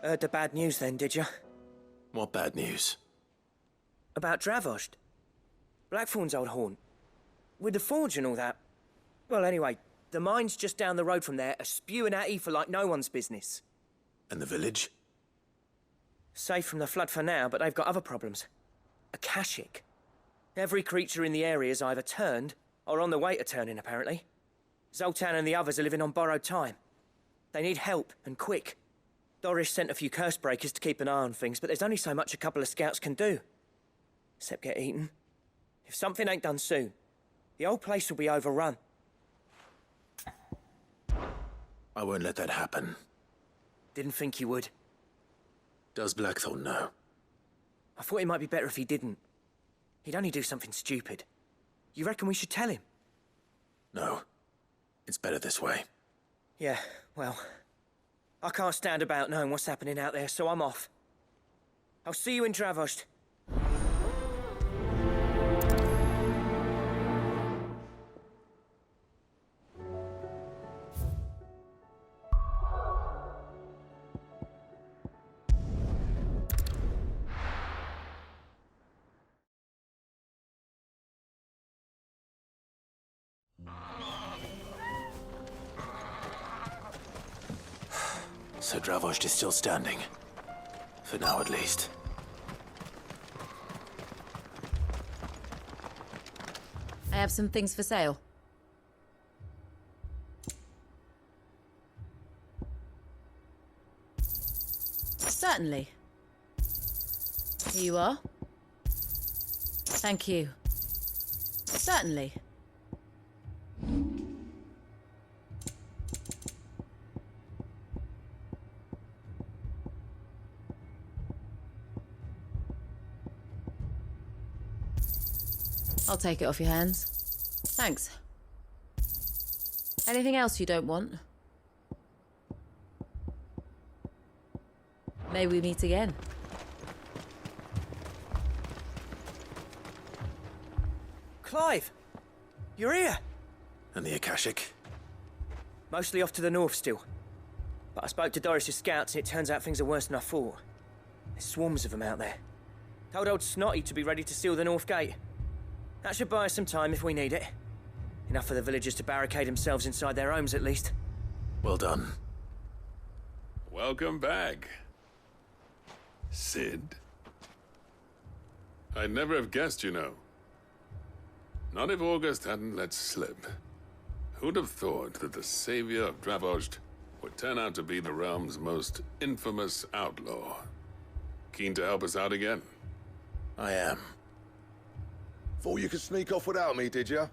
Heard the bad news then, did you? What bad news? About Dravost. Blackthorn's old haunt. With the forge and all that. Well, anyway, the mines just down the road from there are spewing out ether like no one's business. And the village? Safe from the flood for now, but they've got other problems. Akashic. Every creature in the area's either turned, or on the way to turning, apparently. Zoltan and the others are living on borrowed time. They need help, and quick. Doris sent a few curse breakers to keep an eye on things, but there's only so much a couple of scouts can do. Except get eaten. If something ain't done soon, the whole place will be overrun. I won't let that happen. Didn't think you would. Does Blackthorn know? I thought it might be better if he didn't. He'd only do something stupid. You reckon we should tell him? No. It's better this way. Yeah, well... I can't stand about knowing what's happening out there, so I'm off. I'll see you in Dravost. So Dravost is still standing. For now, at least. I have some things for sale. Certainly. Here you are. Thank you. Certainly. I'll take it off your hands. Thanks. Anything else you don't want? May we meet again. Clive! You're here! And the Akashic? Mostly off to the north still. But I spoke to Doris's scouts and it turns out things are worse than I thought. There's swarms of them out there. Told old Snotty to be ready to seal the north gate. That should buy us some time if we need it. Enough for the villagers to barricade themselves inside their homes, at least. Well done. Welcome back, Sid. I'd never have guessed, you know. Not if August hadn't let slip. Who'd have thought that the savior of Dravost would turn out to be the realm's most infamous outlaw? Keen to help us out again? I am. Thought you could sneak off without me, did you?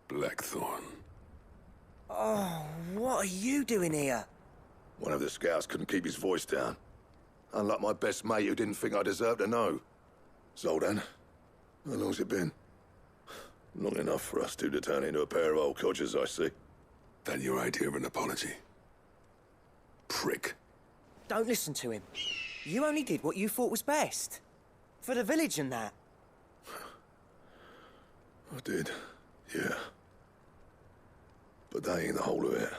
Blackthorn. Oh, what are you doing here? One of the scouts couldn't keep his voice down. Unlike my best mate who didn't think I deserved to know. Zoltan, how long's it been? Long enough for us two to turn into a pair of old codgers, I see. That your idea of an apology? Prick. Don't listen to him. You only did what you thought was best. For the village and that. I did, yeah. But that ain't the whole of it.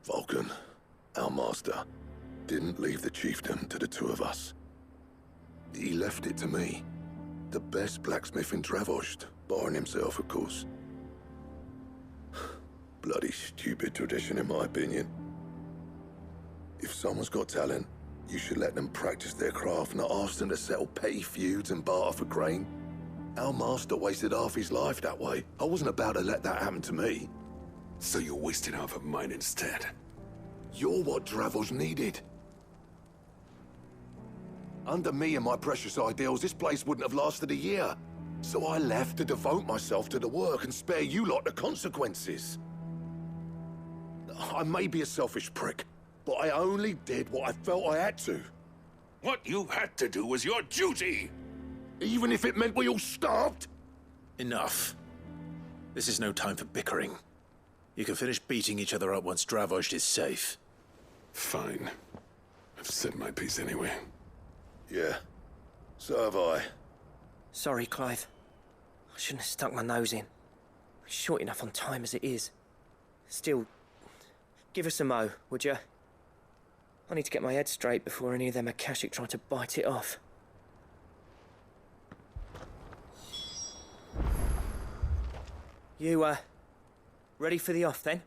Vulcan, our master, didn't leave the chiefdom to the two of us. He left it to me. The best blacksmith in Dravost, barring himself, of course. Bloody stupid tradition, in my opinion. If someone's got talent, you should let them practice their craft, not ask them to settle petty feuds and barter for grain. Our master wasted half his life that way. I wasn't about to let that happen to me. So you wasted half of mine instead. You're what Dravost needed. Under me and my precious ideals, this place wouldn't have lasted a year. So I left to devote myself to the work and spare you lot the consequences. I may be a selfish prick, but I only did what I felt I had to. What you had to do was your duty! Even if it meant we all starved? Enough. This is no time for bickering. You can finish beating each other up once Dravost is safe. Fine. I've said my piece anyway. Yeah, so have I. Sorry, Clive. I shouldn't have stuck my nose in. Short enough on time as it is. Still, give us a mo, would you? I need to get my head straight before any of them Akashic try to bite it off. You, ready for the off, then?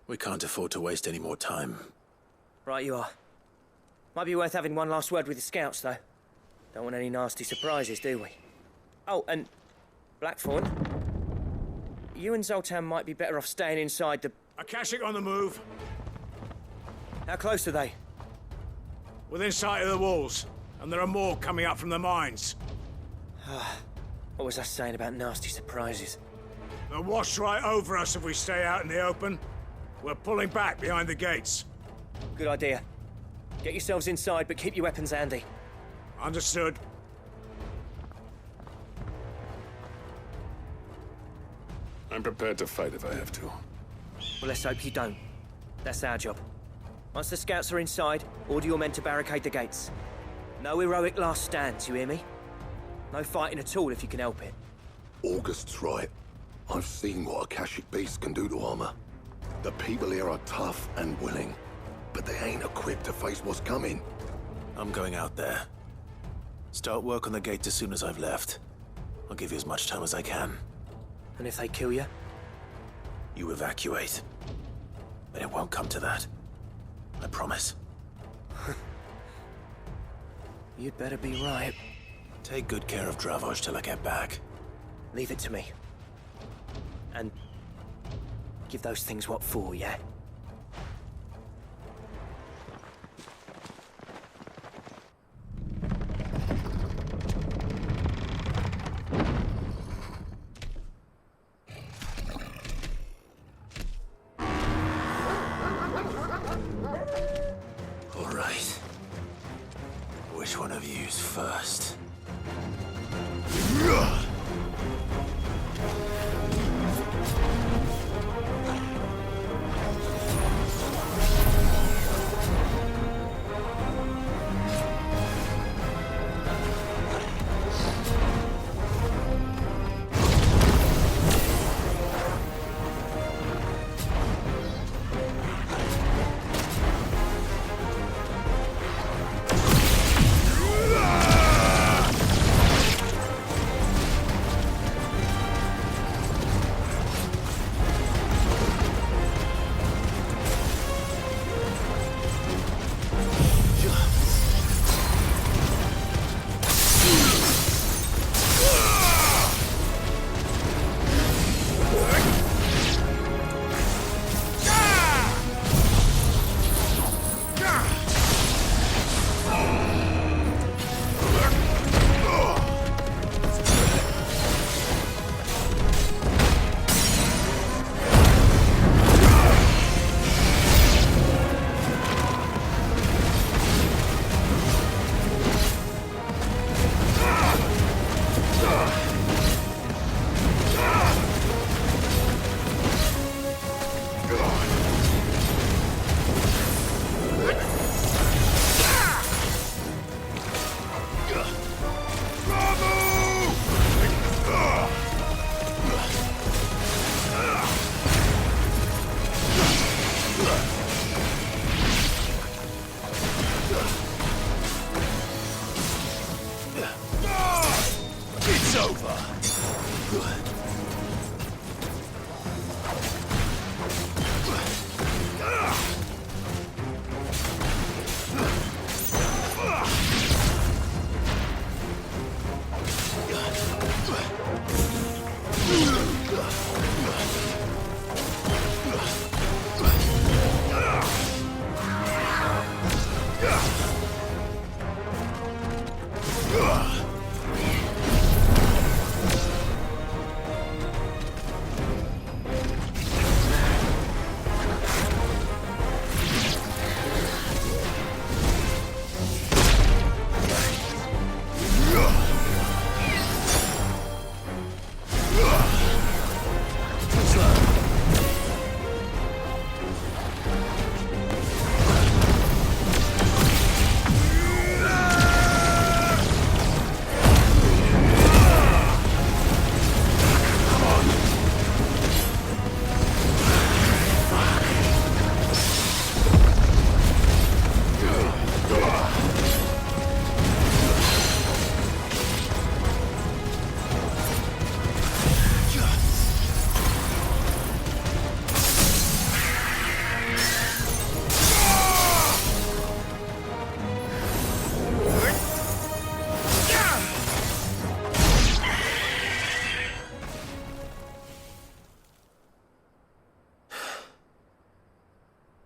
We can't afford to waste any more time. Right you are. Might be worth having one last word with the scouts, though. Don't want any nasty surprises, do we? Oh, and Blackthorn, you and Zoltan might be better off staying inside the... Akashic on the move. How close are they? Within sight of the walls. And there are more coming up from the mines. What was I saying about nasty surprises? They'll wash right over us if we stay out in the open. We're pulling back behind the gates. Good idea. Get yourselves inside, but keep your weapons handy. Understood. I'm prepared to fight if I have to. Well, let's hope you don't. That's our job. Once the scouts are inside, order your men to barricade the gates. No heroic last stands, you hear me? No fighting at all if you can help it. August's right. I've seen what Akashic beasts can do to armor. The people here are tough and willing, but they ain't equipped to face what's coming. I'm going out there. Start work on the gate as soon as I've left. I'll give you as much time as I can. And if they kill you? You evacuate. But it won't come to that. I promise. You'd better be right. Take good care of Dravoj till I get back. Leave it to me. And give those things what for, yeah? All right. Which one of you's first?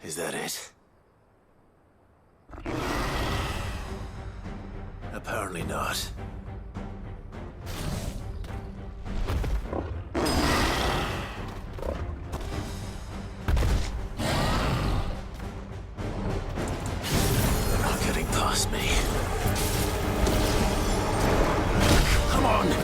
Is that it? Apparently not. They're not getting past me. Come on!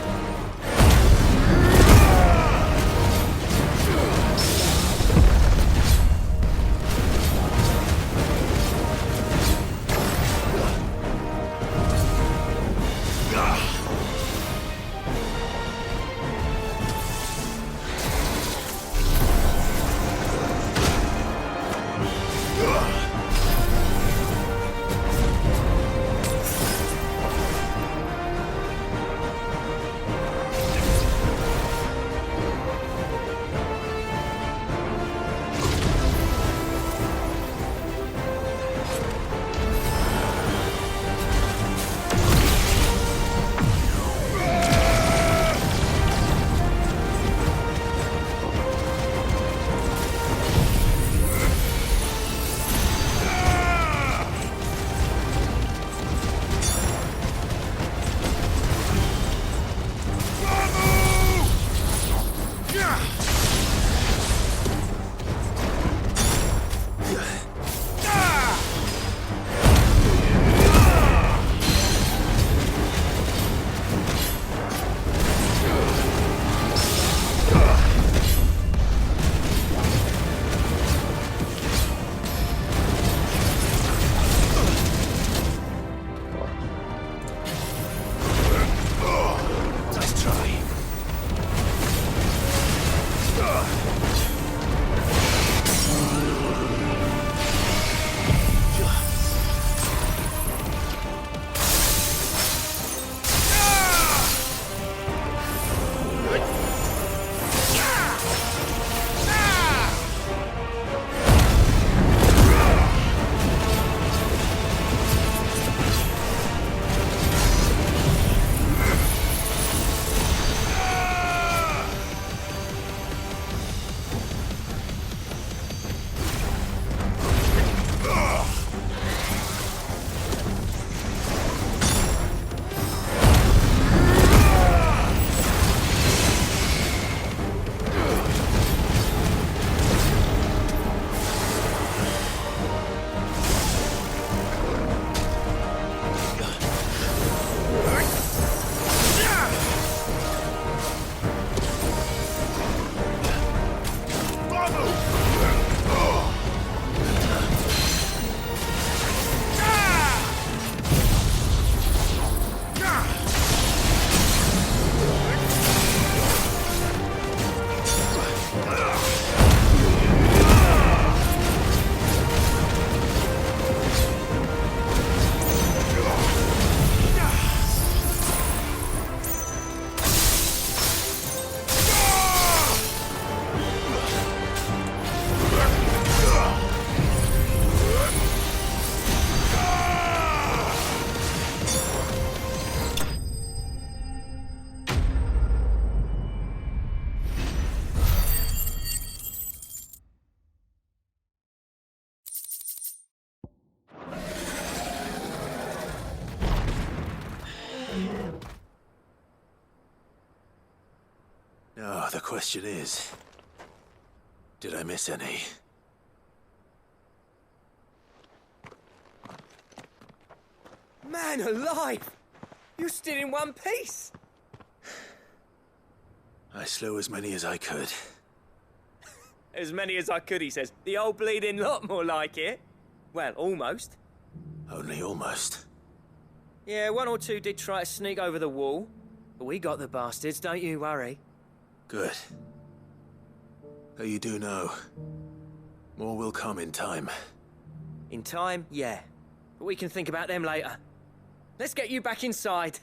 Now, the question is, did I miss any? Man alive! You're still in one piece! I slew as many as I could. As many as I could, he says. The old bleeding lot, more like it. Well, almost. Only almost. Yeah, one or two did try to sneak over the wall. But we got the bastards, don't you worry. Good. Though you do know, more will come in time. In time, yeah. But we can think about them later. Let's get you back inside.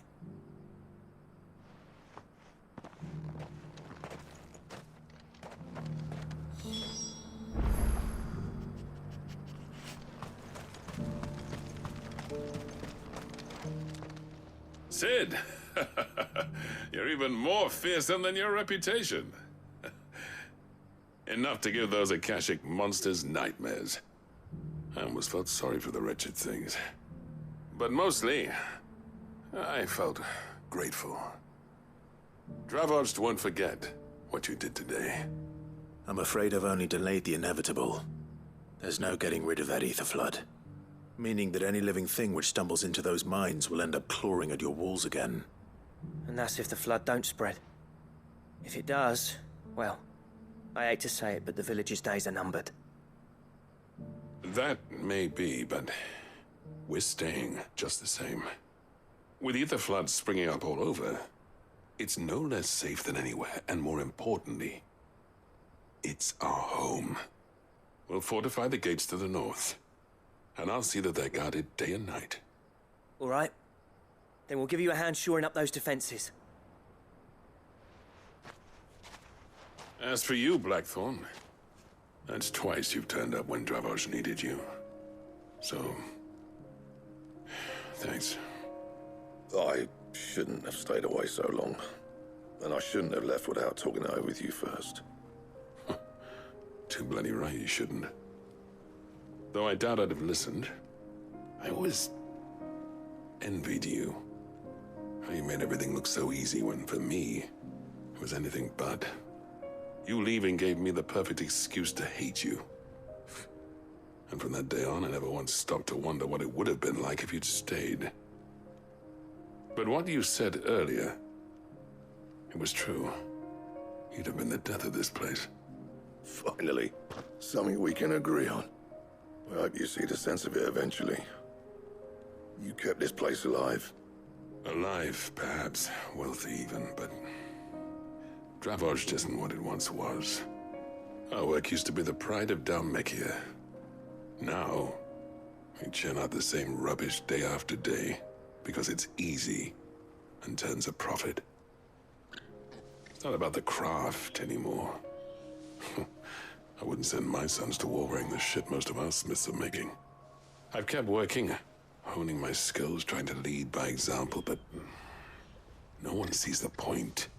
Sid! You're even more fearsome than your reputation. Enough to give those Akashic monsters nightmares. I almost felt sorry for the wretched things. But mostly, I felt grateful. Dravoged won't forget what you did today. I'm afraid I've only delayed the inevitable. There's no getting rid of that aether flood. Meaning that any living thing which stumbles into those mines will end up clawing at your walls again. And that's if the flood don't spread. If it does, well, I hate to say it, but the village's days are numbered. That may be, but we're staying just the same. With aether floods springing up all over, it's no less safe than anywhere, and more importantly, it's our home. We'll fortify the gates to the north, and I'll see that they're guarded day and night. All right. Then we'll give you a hand shoring up those defenses. As for you, Blackthorn, that's twice you've turned up when Dravoged needed you. So, thanks. I shouldn't have stayed away so long. And I shouldn't have left without talking it over with you first. Too bloody right you shouldn't. Though I doubt I'd have listened. I always envied you. How you made everything look so easy when, for me, it was anything but. You leaving gave me the perfect excuse to hate you. And from that day on, I never once stopped to wonder what it would have been like if you'd stayed. But what you said earlier, it was true. You'd have been the death of this place. Finally, something we can agree on. I hope you see the sense of it eventually. You kept this place alive. Alive, perhaps. Wealthy even, but Dravoged isn't what it once was. Our work used to be the pride of Dalmekia. Now, we churn out the same rubbish day after day because it's easy and turns a profit. It's not about the craft anymore. I wouldn't send my sons to war wearing the shit most of our smiths are making. I've kept working, honing my skills, trying to lead by example, but no one sees the point.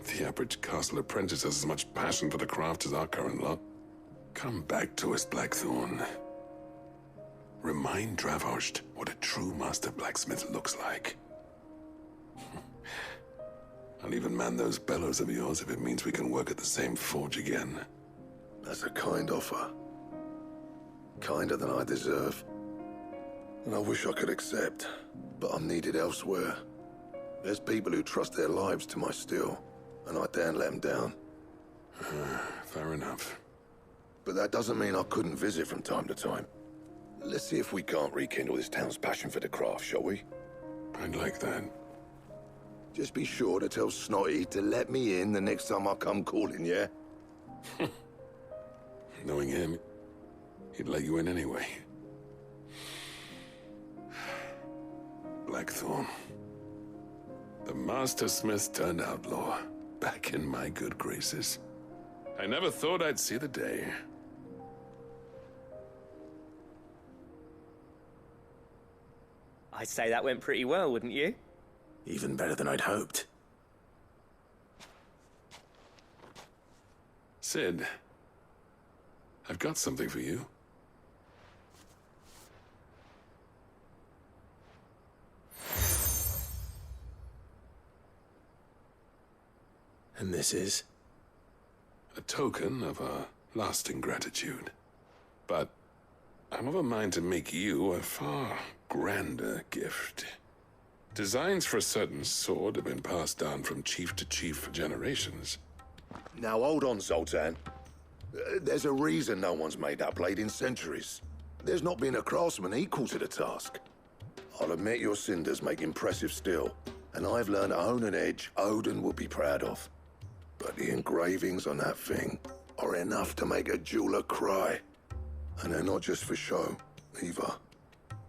The average castle apprentice has as much passion for the craft as our current lot. Come back to us, Blackthorn. Remind Dravoged what a true master blacksmith looks like. I'll even man those bellows of yours if it means we can work at the same forge again. That's a kind offer. Kinder than I deserve. And I wish I could accept, but I'm needed elsewhere. There's people who trust their lives to my steel, and I daren't let them down. Fair enough. But that doesn't mean I couldn't visit from time to time. Let's see if we can't rekindle this town's passion for the craft, shall we? I'd like that. Just be sure to tell Snotty to let me in the next time I come calling, yeah? Knowing him, he'd let you in anyway. Blackthorn. The Master Smith turned outlaw, back in my good graces. I never thought I'd see the day. I'd say that went pretty well, wouldn't you? Even better than I'd hoped. Sid, I've got something for you. And this is? A token of our lasting gratitude. But I'm of a mind to make you a far grander gift. Designs for a certain sword have been passed down from chief to chief for generations. Now hold on, Zoltan. There's a reason no one's made that blade in centuries. There's not been a craftsman equal to the task. I'll admit your cinders make impressive steel, and I've learned to own an edge Odin would be proud of. But the engravings on that thing are enough to make a jeweler cry. And they're not just for show, either.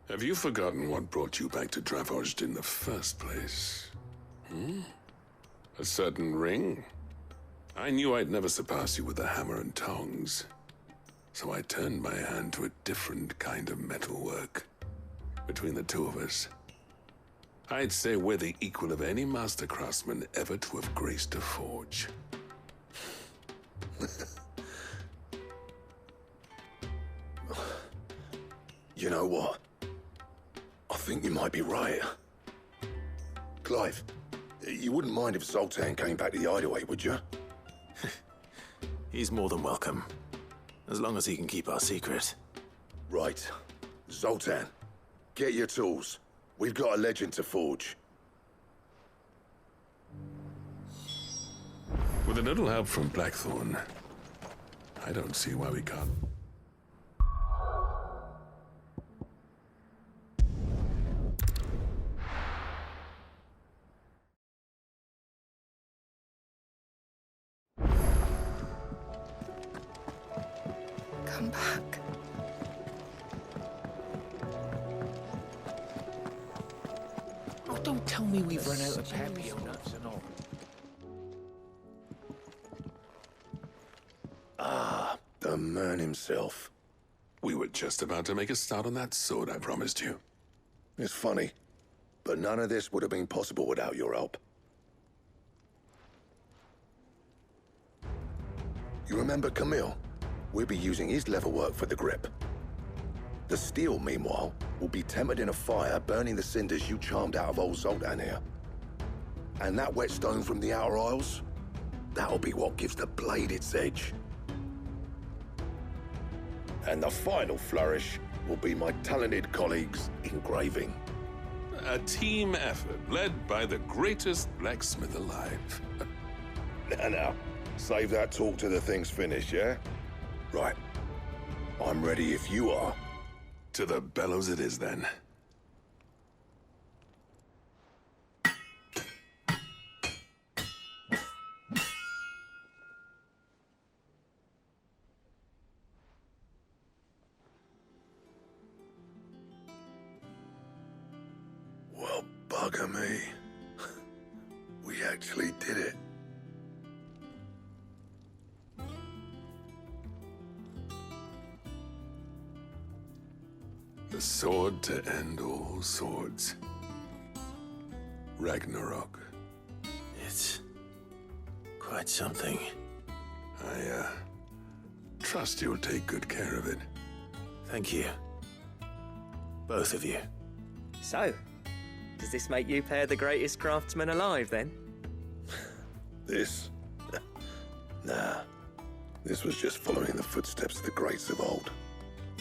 Have you forgotten what brought you back to Dravoged in the first place? A certain ring? I knew I'd never surpass you with the hammer and tongs. So I turned my hand to a different kind of metalwork. Between the two of us, I'd say we're the equal of any master craftsman ever to have graced a forge. You know what? I think you might be right. Clive, you wouldn't mind if Zoltan came back to the hideaway, would you? He's more than welcome. As long as he can keep our secret. Right. Zoltan, get your tools. We've got a legend to forge. With a little help from Blackthorn, I don't see why we can't. Come back. Oh, don't tell me we've run out of peppy or nuts and all. The man himself. We were just about to make a start on that sword I promised you. It's funny, but none of this would have been possible without your help. You remember Camille? We'll be using his leatherwork for the grip. The steel, meanwhile, will be tempered in a fire, burning the cinders you charmed out of old Zoltan here. And that whetstone from the Outer Isles, that'll be what gives the blade its edge. And the final flourish will be my talented colleagues' engraving. A team effort led by the greatest blacksmith alive. Now, save that talk till the thing's finished, yeah? Right. I'm ready if you are. To the bellows it is, then. Well, bugger me. We actually did it. The sword to end all swords. Ragnarok. It's quite something. I, trust you'll take good care of it. Thank you. Both of you. So, does this make you pair the greatest craftsman alive, then? This? Nah. This was just following the footsteps of the greats of old.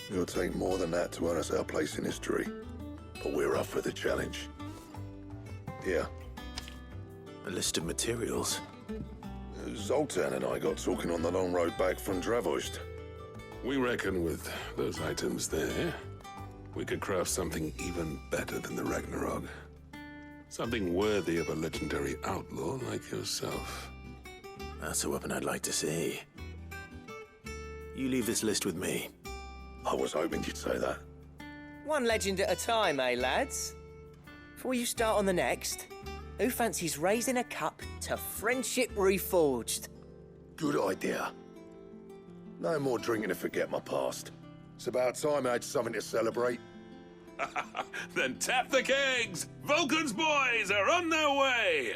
It'll take more than that to earn us our place in history. But we're up for the challenge. Here. A list of materials. Zoltan and I got talking on the long road back from Dravost. We reckon with those items there, we could craft something even better than the Ragnarok. Something worthy of a legendary outlaw like yourself. That's a weapon I'd like to see. You leave this list with me. I was hoping you'd say that. One legend at a time, eh, lads? Before you start on the next, who fancies raising a cup to friendship reforged? Good idea. No more drinking to forget my past. It's about time I had something to celebrate. Then tap the kegs! Vulcan's boys are on their way!